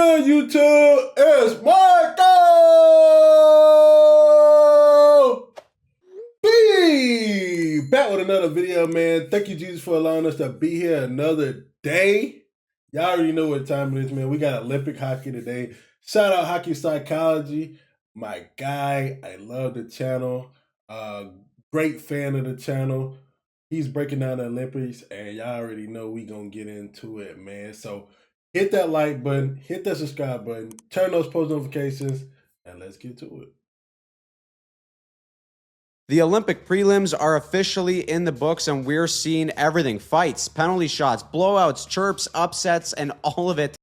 good, YouTube? It's Michael B. Back with another video, man. Thank you, Jesus, for allowing us to be here another day. Y'all already know what time it is, man. We got Olympic hockey today. Shout out Hockey Psychology, my guy. I love the channel. Great fan of the channel. He's breaking down the Olympics, and y'all already know we gonna get into it, man. So hit that like button, hit that subscribe button, turn those post notifications, and let's get to it. The Olympic prelims are officially in the books, and we're seeing everything. Fights, penalty shots, blowouts, chirps, upsets, and all of it.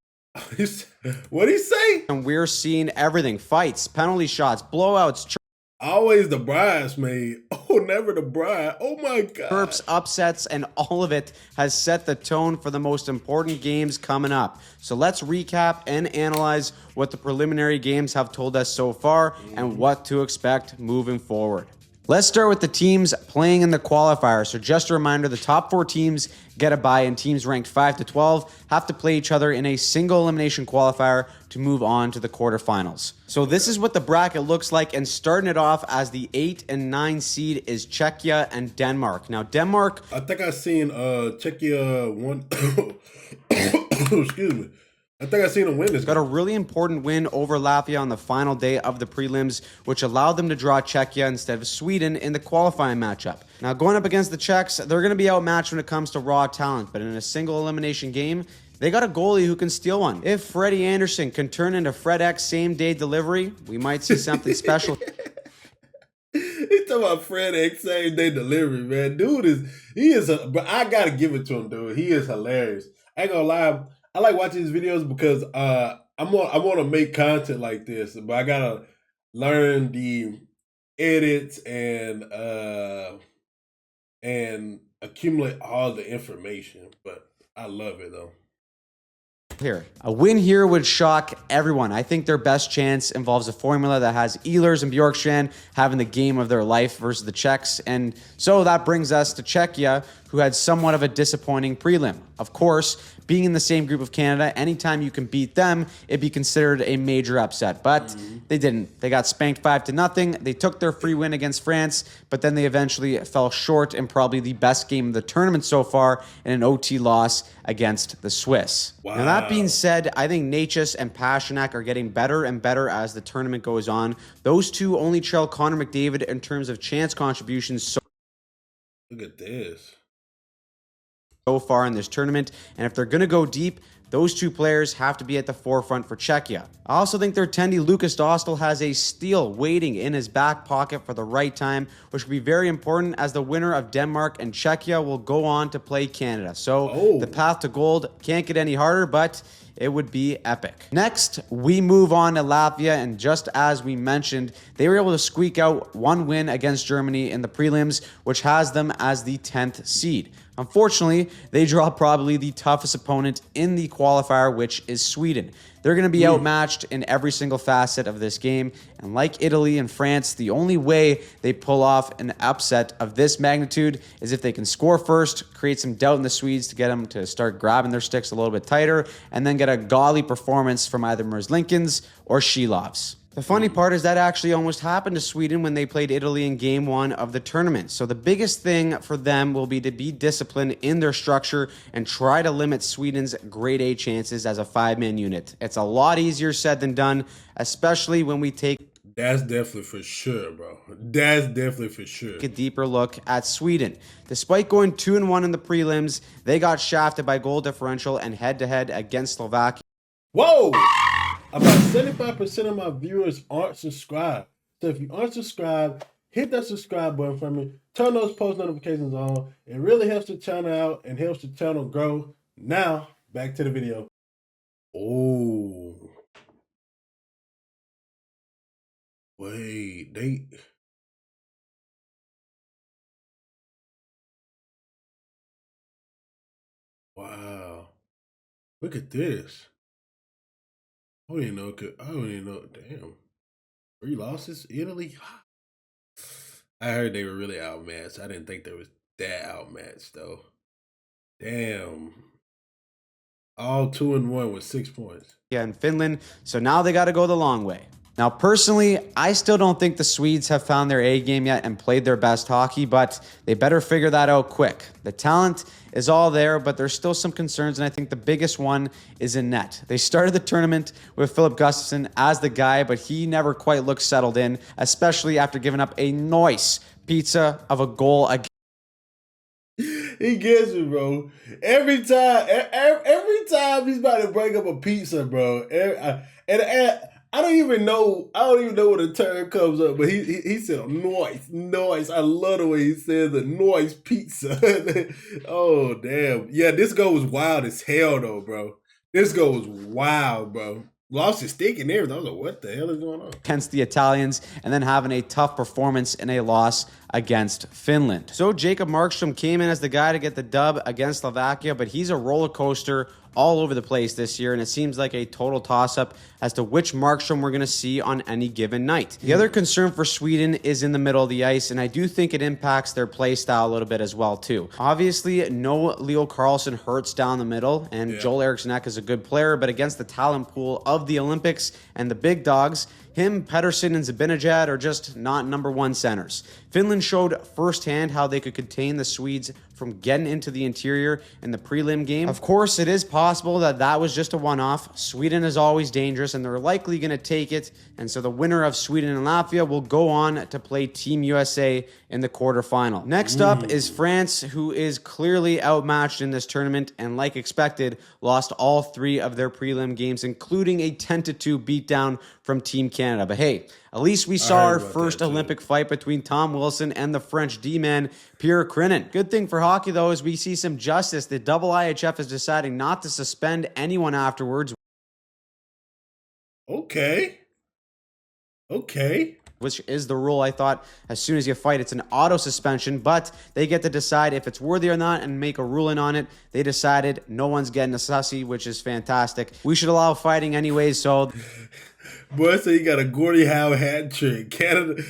What'd he say? And we're seeing everything. Fights, penalty shots, blowouts, Always the bridesmaid. Oh, never the bride. Oh my God. chirps, upsets, and all of it has set the tone for the most important games coming up. So let's recap and analyze what the preliminary games have told us so far and what to expect moving forward. Let's start with the teams playing in the qualifier. So just a reminder, the top 4 teams get a bye, and teams ranked 5 to 12 have to play each other in a single elimination qualifier to move on to the quarterfinals. So this is what the bracket looks like, and starting it off as the 8 and 9 seed is Czechia and Denmark. Now Denmark, I think I seen Czechia one. Excuse me. I think I seen them win this. Got a really important win over Latvia on the final day of the prelims, which allowed them to draw Czechia instead of Sweden in the qualifying matchup. Now, going up against the Czechs, they're going to be outmatched when it comes to raw talent, but in a single elimination game, they got a goalie who can steal one. If Freddie Anderson can turn into Fred X same-day delivery, we might see something special. He's talking about Fred X same day delivery, man. Dude but I gotta give it to him, dude. He is hilarious. I ain't gonna lie. I like watching his videos because I want to make content like this, but I gotta learn the edits and accumulate all the information. But I love it though. Here, a win here would shock everyone. I think their best chance involves a formula that has Ehlers and Bjorkstrand having the game of their life versus the Czechs. And so that brings us to Czechia, who had somewhat of a disappointing prelim. Of course, being in the same group of Canada, anytime you can beat them, it'd be considered a major upset. But they didn't. They got spanked 5-0. They took their free win against France, but then they eventually fell short in probably the best game of the tournament so far in an OT loss against the Swiss. Wow. Now, that being said, I think Necas and Pasternak are getting better and better as the tournament goes on. Those two only trail Connor McDavid in terms of chance contributions. Look at this. So far in this tournament, and if they're going to go deep, those two players have to be at the forefront for Czechia. I also think their attendee Lucas Dostal has a steal waiting in his back pocket for the right time, which will be very important as the winner of Denmark and Czechia will go on to play Canada. So the path to gold can't get any harder, but it would be epic. Next, we move on to Latvia, and just as we mentioned, they were able to squeak out one win against Germany in the prelims, which has them as the 10th seed. Unfortunately, they draw probably the toughest opponent in the qualifier, which is Sweden. They're going to be outmatched in every single facet of this game, and like Italy and France, the only way they pull off an upset of this magnitude is if they can score first, create some doubt in the Swedes to get them to start grabbing their sticks a little bit tighter, and then get a gaudy performance from either Merzlikins or Shilovs. The funny part is that actually almost happened to Sweden when they played Italy in Game 1 of the tournament. So the biggest thing for them will be to be disciplined in their structure and try to limit Sweden's grade A chances as a 5-man unit. It's a lot easier said than done, especially when we take That's definitely for sure, bro. That's definitely for sure. A deeper look at Sweden. Despite going 2-1 in the prelims, they got shafted by goal differential and head-to-head against Slovakia. Whoa! About 75% of my viewers aren't subscribed. So if you aren't subscribed, hit that subscribe button for me. Turn those post notifications on. It really helps the channel out and helps the channel grow. Now, back to the video. Oh. Wait, wow. Look at this. I don't even know. I don't even know. Damn. 3 losses, Italy. I heard they were really outmatched. I didn't think they was that outmatched though. Damn. All 2-1 with 6 points. Yeah, in Finland. So now they got to go the long way. Now, personally, I still don't think the Swedes have found their A game yet and played their best hockey, but they better figure that out quick. The talent is all there, but there's still some concerns, and I think the biggest one is in net. They started the tournament with Philip Gustafsson as the guy, but he never quite looked settled in, especially after giving up a nice pizza of a goal against. He gets me, bro. Every time he's about to bring up a pizza, bro. And I don't even know what the term comes up, but he said noise. I love the way he says the noise pizza. Oh damn. Yeah, this goal was wild as hell though, bro. This goal was wild, bro. Lost his stick and everything. I was like, what the hell is going on? Against the Italians, and then having a tough performance in a loss against Finland. So Jacob Markstrom came in as the guy to get the dub against Slovakia, but he's a roller coaster all over the place this year, and it seems like a total toss-up as to which Markstrom we're going to see on any given night. The other concern for Sweden is in the middle of the ice, and I do think it impacts their play style a little bit as well, too. Obviously, no Leo Carlsson hurts down the middle, and Joel Eriksson Ek is a good player, but against the talent pool of the Olympics and the big dogs, him, Pettersson, and Zibanejad are just not number one centers. Finland showed firsthand how they could contain the Swedes from getting into the interior in the prelim game. Of course, it is possible that that was just a one-off. Sweden is always dangerous, and they're likely going to take it. And so the winner of Sweden and Latvia will go on to play Team USA in the quarterfinal. Next up is France, who is clearly outmatched in this tournament and, like expected, lost all 3 of their prelim games, including a 10-2 beatdown from Team Canada. But hey, at least we saw our first Olympic fight between Tom Wilson and the French D-man, Pierre Crinan. Good thing for hockey, though, is we see some justice. The double IHF is deciding not to suspend anyone afterwards. Okay. Which is the rule. I thought as soon as you fight, it's an auto suspension, but they get to decide if it's worthy or not and make a ruling on it. They decided no one's getting a sussy, which is fantastic. We should allow fighting anyways, so... Boy, so he got a Gordie Howe hat trick. Canada,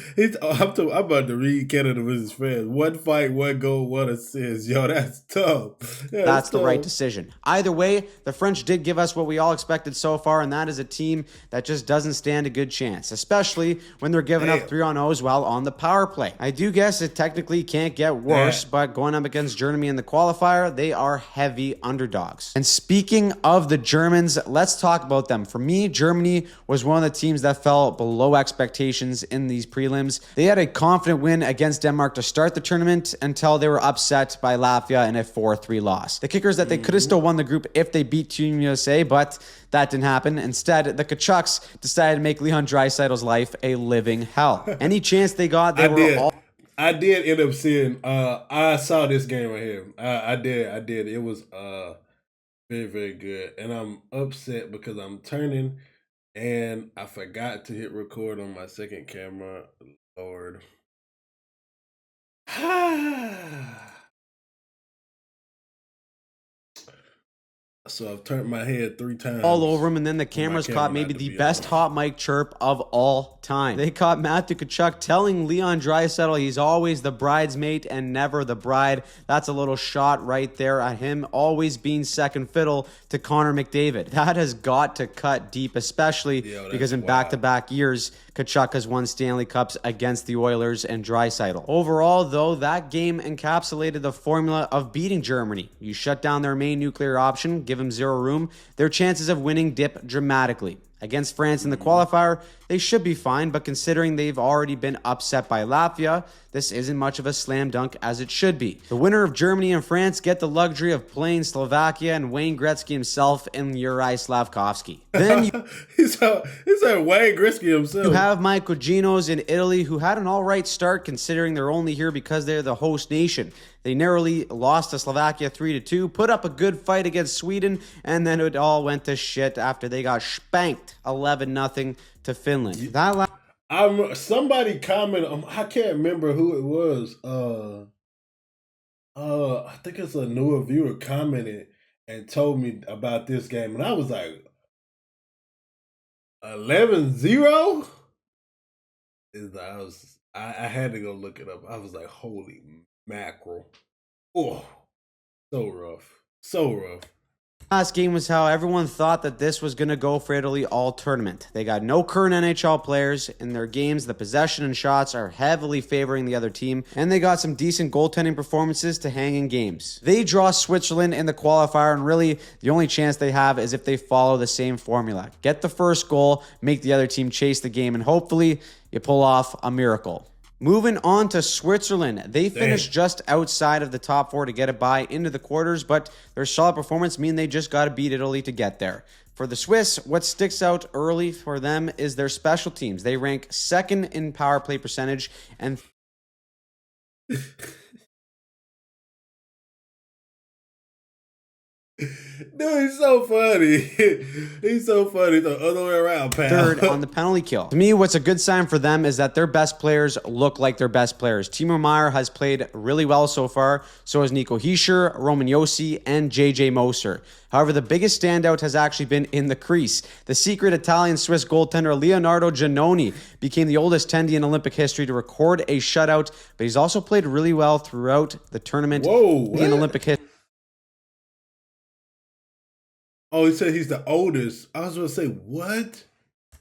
I'm about to read Canada versus France. 1 fight, 1 goal, 1 assist. Yo, that's tough. That's the right decision. Either way, the French did give us what we all expected so far, and that is a team that just doesn't stand a good chance, especially when they're giving up 3-on-0s while on the power play. I do guess it technically can't get worse, but going up against Germany in the qualifier, they are heavy underdogs. And speaking of the Germans, let's talk about them. For me, Germany was one of the teams that fell below expectations in these prelims. They had a confident win against Denmark to start the tournament until they were upset by Latvia in a 4-3 loss. The kicker is that they could have still won the group if they beat Team USA, but that didn't happen. Instead, the Kachucks decided to make Leon Draisaitl's life a living hell. Any chance they got, I did end up seeing. I saw this game right here. I did. It was very, very good, and I'm upset because I'm turning. And I forgot to hit record on my second camera. Lord. So I've turned my head 3 times. All over him, and then the cameras caught maybe the best hot mic chirp of all time. They caught Matthew Tkachuk telling Leon Draisaitl he's always the bridesmaid and never the bride. That's a little shot right there at him always being second fiddle to Connor McDavid. That has got to cut deep, especially because in back-to-back years, Tkachuk has won Stanley Cups against the Oilers and Draisaitl. Overall, though, that game encapsulated the formula of beating Germany. You shut down their main nuclear option, give them 0 room, their chances of winning dip dramatically. Against France in the qualifier, they should be fine, but considering they've already been upset by Latvia, this isn't much of a slam dunk as it should be. The winner of Germany and France get the luxury of playing Slovakia and Wayne Gretzky himself in Yuri Slavkovsky. Then he's Wayne Gretzky himself. You have my Coginos in Italy, who had an all-right start considering they're only here because they're the host nation. They narrowly lost to Slovakia 3-2, put up a good fight against Sweden, and then it all went to shit after they got spanked 11-0 to Finland. Somebody commented, I can't remember who it was. I think it's a newer viewer commented and told me about this game, and I was like, 11-0? I had to go look it up. I was like, holy mackerel. Oh, so rough. Last game was how everyone thought that this was going to go for Italy all tournament. They got no current NHL players. In their games, the possession and shots are heavily favoring the other team, and they got some decent goaltending performances to hang in games. They draw Switzerland in the qualifier, and really the only chance they have is if they follow the same formula. Get the first goal, make the other team chase the game, and hopefully you pull off a miracle. Moving on to Switzerland. They finished just outside of the top four to get a bye into the quarters, but their solid performance mean they just got to beat Italy to get there. For the Swiss, what sticks out early for them is their special teams. They rank second in power play percentage and Dude, he's so funny. He's so funny the other way around, pal. third on the penalty kill. To me, what's a good sign for them is that their best players look like their best players. Timo Meyer has played really well so far. So has Nico Hischier, Roman Josi, and JJ Moser. However, the biggest standout has actually been in the crease. The secret Italian-Swiss goaltender Leonardo Giannoni became the oldest tendy in Olympic history to record a shutout, but he's also played really well throughout the tournament in Olympic history. Oh, he said he's the oldest. I was going to say, what?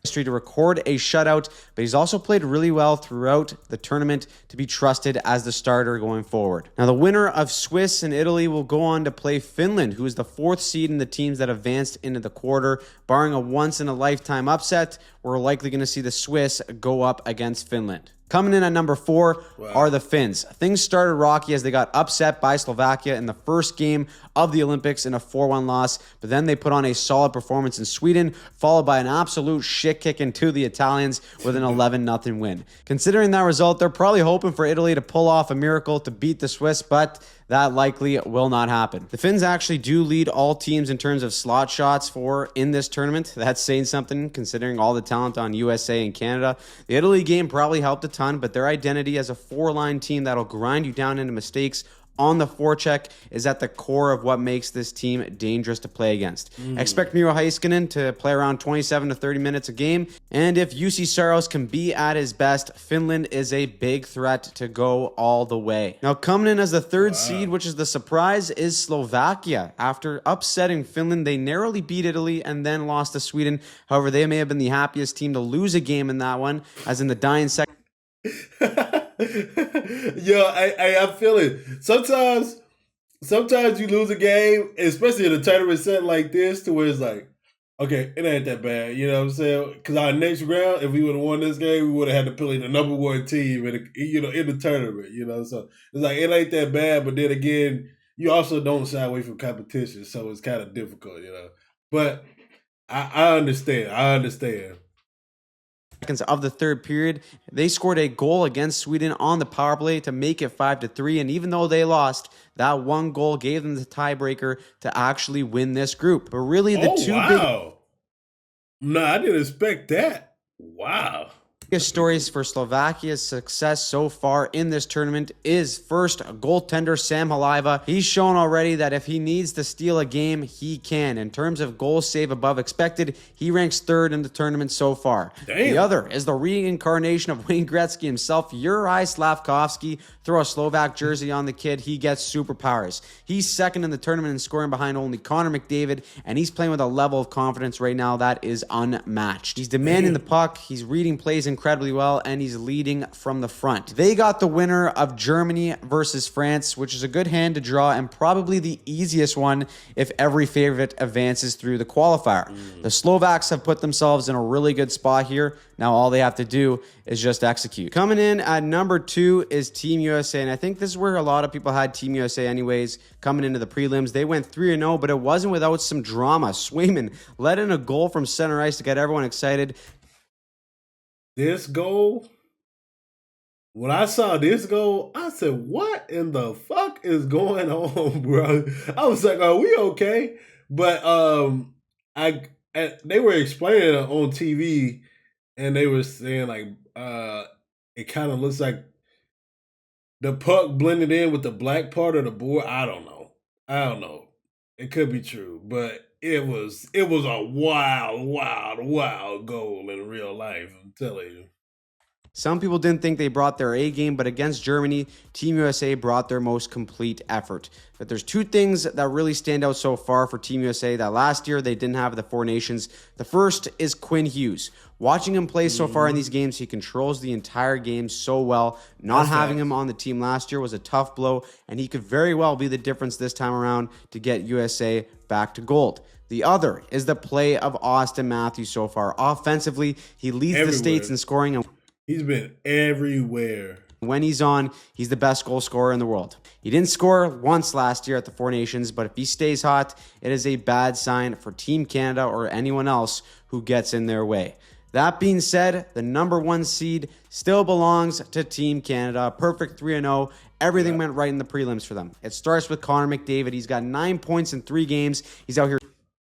To record a shutout, but he's also played really well throughout the tournament to be trusted as the starter going forward. Now, the winner of Swiss and Italy will go on to play Finland, who is the fourth seed in the teams that advanced into the quarter. Barring a once-in-a-lifetime upset, we're likely going to see the Swiss go up against Finland. Coming in at number 4 are the Finns. Things started rocky as they got upset by Slovakia in the first game of the Olympics in a 4-1 loss, but then they put on a solid performance in Sweden, followed by an absolute shit kicking to the Italians with an 11-0 win. Considering that result, they're probably hoping for Italy to pull off a miracle to beat the Swiss, but that likely will not happen. The Finns actually do lead all teams in terms of slot shots for in this tournament. That's saying something considering all the talent on USA and Canada. The Italy game probably helped a ton, but their identity as a four-line team that'll grind you down into mistakes on the forecheck is at the core of what makes this team dangerous to play against. Expect Miro Heiskanen to play around 27 to 30 minutes a game, and if UC Saros can be at his best, Finland is a big threat to go all the way. Now, coming in as the third seed, which is the surprise, is Slovakia. After upsetting Finland, they narrowly beat Italy and then lost to Sweden. However, they may have been the happiest team to lose a game in that one, as in the dying second. Yo, I feel it. Sometimes you lose a game, especially in a tournament set like this, to where it's like, okay, it ain't that bad. You know what I'm saying? Because our next round, if we would have won this game, we would have had to play the number one team in the tournament. So it's like it ain't that bad. But then again, you also don't shy away from competition, so it's kind of difficult. But I understand. Of the third period, they scored a goal against Sweden on the power play to make it 5-3, and even though they lost, that one goal gave them the tiebreaker to actually win this group. But really, the No, I didn't expect that. Wow. biggest stories for Slovakia's success so far in this tournament is first, goaltender Sam Haliva. He's shown already that if he needs to steal a game, he can. In terms of goals saved above expected, he ranks third in the tournament so far. Damn. The other is the reincarnation of Wayne Gretzky himself, Juraj Slavkovsky. Throw a Slovak jersey on the kid, he gets superpowers. He's second in the tournament in scoring behind only Connor McDavid, and he's playing with a level of confidence right now that is unmatched. He's demanding the puck, he's reading plays incredibly well, and he's leading from the front. They got the winner of Germany versus France, which is a good hand to draw and probably the easiest one if every favorite advances through the qualifier. The Slovaks have put themselves in a really good spot here. Now all they have to do is just execute. Coming in at number 2 is Team USA, and I think this is where a lot of people had Team USA anyways. Coming into the prelims, they went 3-0, but it wasn't without some drama. Swayman let in a goal from center ice to get everyone excited. This goal, when I saw this goal, I said, what in the fuck is going on, bro? I was like, are we okay? But they were explaining it on TV, and they were saying like it kind of looks like the puck blended in with the black part of the board. I don't know. It could be true, but it was a wild goal in real life. I'm telling you. Some people didn't think they brought their A game, but against Germany, Team USA brought their most complete effort. But there's two things that really stand out so far for Team USA that last year they didn't have the Four Nations. The first is Quinn Hughes. Watching him play so far in these games, he controls the entire game so well. Not having him on the team last year was a tough blow, and he could very well be the difference this time around to get USA back to gold. The other is the play of Austin Matthews so far. Offensively, he leads the States in scoring. He's been everywhere. When he's on, he's the best goal scorer in the world. He didn't score once last year at the Four Nations, but if he stays hot, it is a bad sign for Team Canada or anyone else who gets in their way. That being said, the number one seed still belongs to Team Canada. Perfect 3-0. Everything went right in the prelims for them. It starts with Connor McDavid. He's got 9 points in 3 games. He's out here.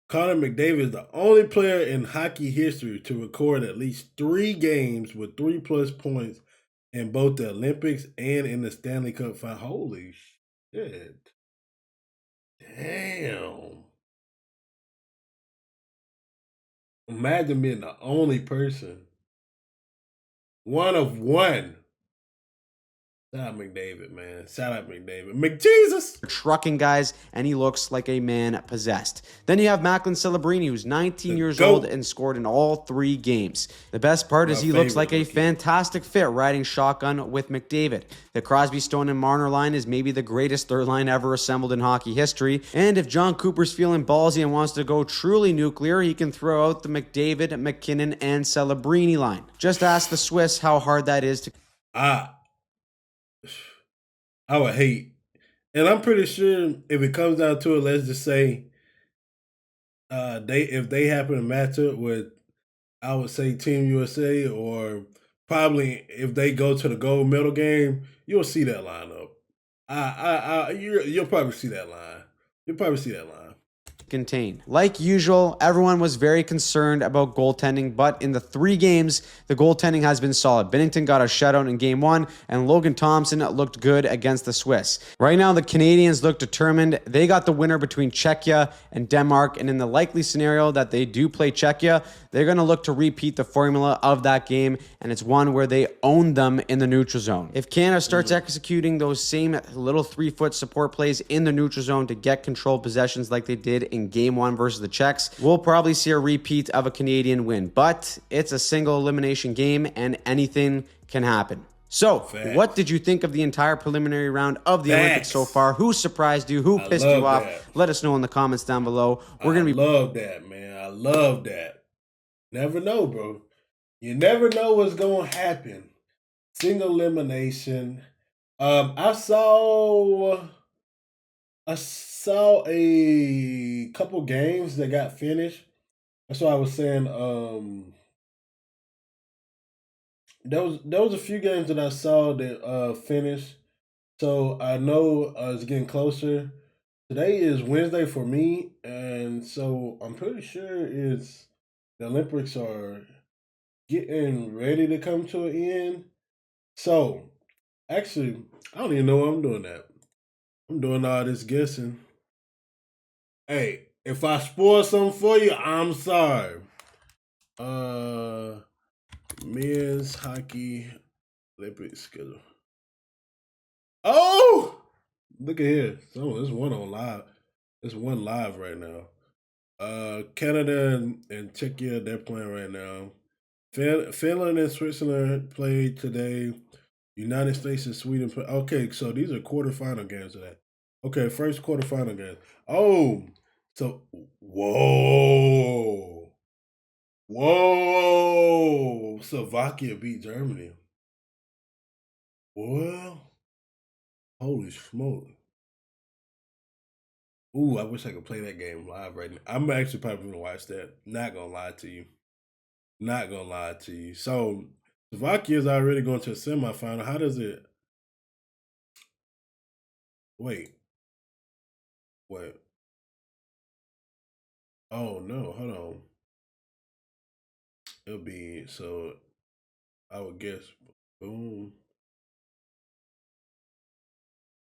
Connor McDavid is the only player in hockey history to record at least 3 games with 3+ points in both the Olympics and in the Stanley Cup final. Holy shit. Damn. Imagine being the only person. One of one. Shout out McDavid, man. Shout out McDavid. McJesus! Trucking guys, and he looks like a man possessed. Then you have Macklin Celebrini, who's 19 years old and scored in all 3 games. The best part is he looks like a fantastic fit riding shotgun with McDavid. The Crosby, Stone, and Marner line is maybe the greatest third line ever assembled in hockey history. And if John Cooper's feeling ballsy and wants to go truly nuclear, he can throw out the McDavid, McKinnon, and Celebrini line. Just ask the Swiss how hard that is to... I would hate, and I'm pretty sure if it comes down to it, let's just say if they happen to match up with, I would say Team USA, or probably if they go to the gold medal game, you'll see that lineup. You'll probably see that line. You'll probably see that line. Contain. Like usual, everyone was very concerned about goaltending, but in the 3 games, the goaltending has been solid. Binnington got a shutout in game 1, and Logan Thompson looked good against the Swiss. Right now, the Canadians look determined. They got the winner between Czechia and Denmark, and in the likely scenario that they do play Czechia, they're going to look to repeat the formula of that game, and it's one where they own them in the neutral zone. If Canada starts executing those same little 3-foot support plays in the neutral zone to get controlled possessions like they did in game 1 versus the Czechs, we'll probably see a repeat of a Canadian win. But it's a single elimination game, and anything can happen. So, what did you think of the entire preliminary round of the Olympics so far? Who surprised you? Who pissed you off? Let us know in the comments down below. We're gonna love that, man. I love that. Never know, bro. You never know what's gonna happen. Single elimination. I saw a couple games that got finished. That's why I was saying there was a few games that I saw that finished. So I know it's getting closer. Today is Wednesday for me, and so I'm pretty sure the Olympics are getting ready to come to an end. So actually, I don't even know why I'm doing that. I'm doing all this guessing. Hey, if I spoil something for you, I'm sorry. Men's hockey Olympic schedule. Oh, look at here. So there's one on live. There's one live right now. Canada and Czechia, they're playing right now. Finland and Switzerland played today. United States and Sweden play. Okay, so these are quarterfinal games of that. Okay, first quarterfinal game. Oh, so whoa. Slovakia beat Germany. Well, holy smoke. Ooh, I wish I could play that game live right now. I'm actually probably gonna watch that. Not gonna lie to you. Not gonna lie to you. So Slovakia is already going to a semifinal. How does it? Wait. Oh no, hold on. It'll be so. I would guess. Boom.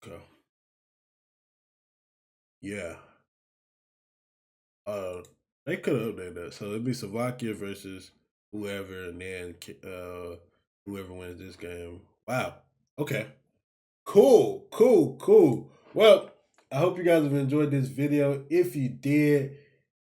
Okay. Yeah. They could have updated that. So it'd be Slovakia versus whoever, and then Whoever wins this game. Wow. Okay. Cool. Cool. Cool. Well, I hope you guys have enjoyed this video. If you did,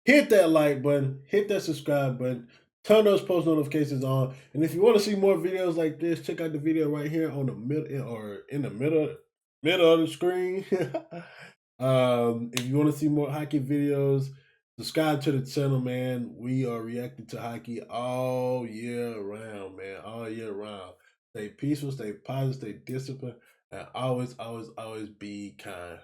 hit that like button, hit that subscribe button, turn those post notifications on. And if you want to see more videos like this, check out the video right here on the middle or in the middle of the screen. If you want to see more hockey videos, subscribe to the channel, man. We are reacting to hockey all year round, man. All year round. Stay peaceful, stay positive, stay disciplined, and always, always, always be kind.